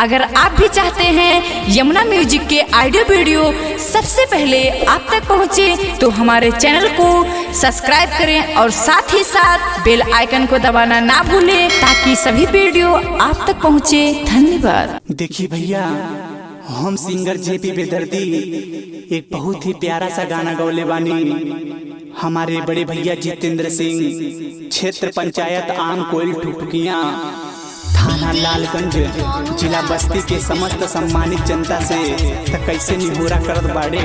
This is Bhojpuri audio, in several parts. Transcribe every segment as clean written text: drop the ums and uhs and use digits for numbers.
अगर आप भी चाहते हैं यमुना म्यूजिक के ऑडियो वीडियो सबसे पहले आप तक पहुंचे, तो हमारे चैनल को सब्सक्राइब करें और साथ ही साथ बेल आइकन को दबाना ना भूलें, ताकि सभी वीडियो आप तक पहुंचे। धन्यवाद। देखिए भैया, हम सिंगर जेपी बेदर्दी एक बहुत ही प्यारा सा गाना गौले बानी। हमारे बड़े भैया जितेंद्र सिंह, क्षेत्र पंचायत आम कोयल ठुकठुकियाँ, थाना लालगंज, जिला बस्ती के समस्त सम्मानित जनता से त कैसे निहोरा करत बाड़े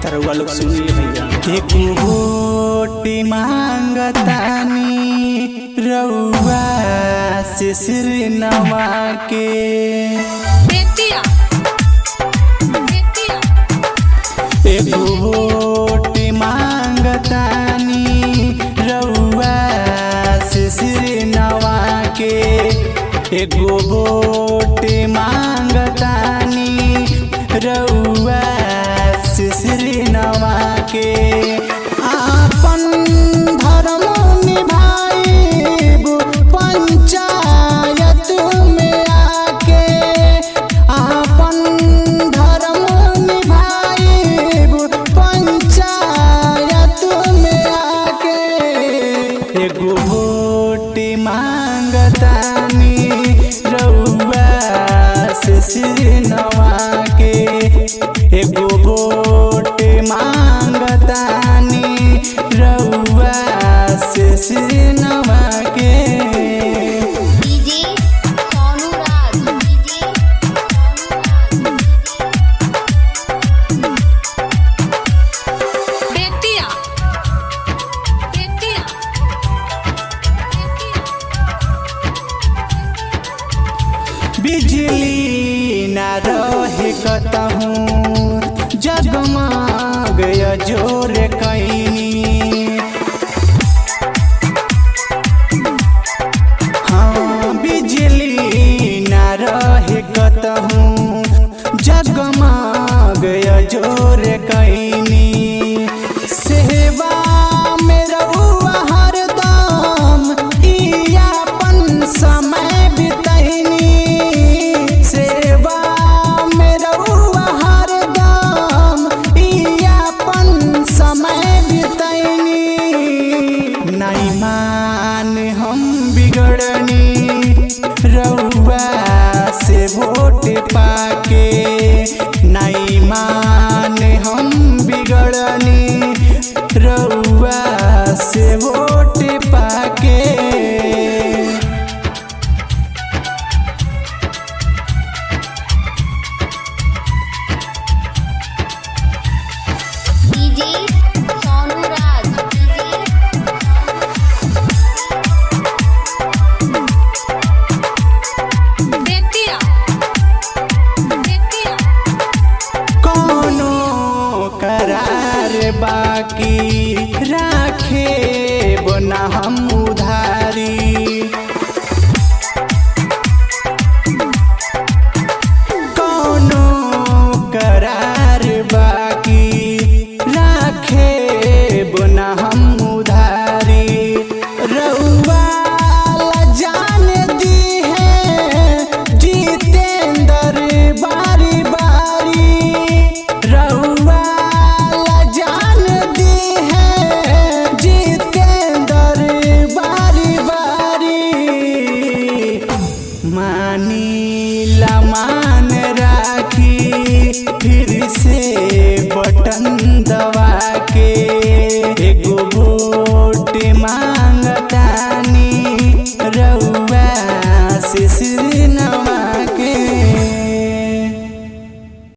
तरुआ लोग सुनिए भैया। एक वोट मांगतानी रउआ से सिर नवा के, एक वोट मांगतानी रउआ से सिर नवा के, एक वोट मांगतानी रउआ से सिर नवा के। आपन धर्म निभाइब पंचायत में आके, आपन धर्म निभाइब पंचायत में आके, एक वोट मांगतानी रउआ से सिर नवा के, एक वोट मांगतानी रउआ से सिर नवा के। बिजली न रहे कतहूँ जगमग जोर कैनी, हाँ बिजली न रहे कतहूँ जगमग जोर कैनी। सेवा में रउआ हरदम ई अपन समय बितैनी, सेवा में रउआ हरदम ई अपन समय बितैनी। नहीं मान हम बिगड़नी रउआ से वोट पाके, नहीं मान हम बिगड़नी रउआ से वोट पाके। बाकी राखे बना हम उधारी, कोनो करार बाकी राखे बना हम उधारी। रउआ जान दी है जितेंद्र बारी बारी, रउआ मानीला मान राखी फिर से बटन दबा के।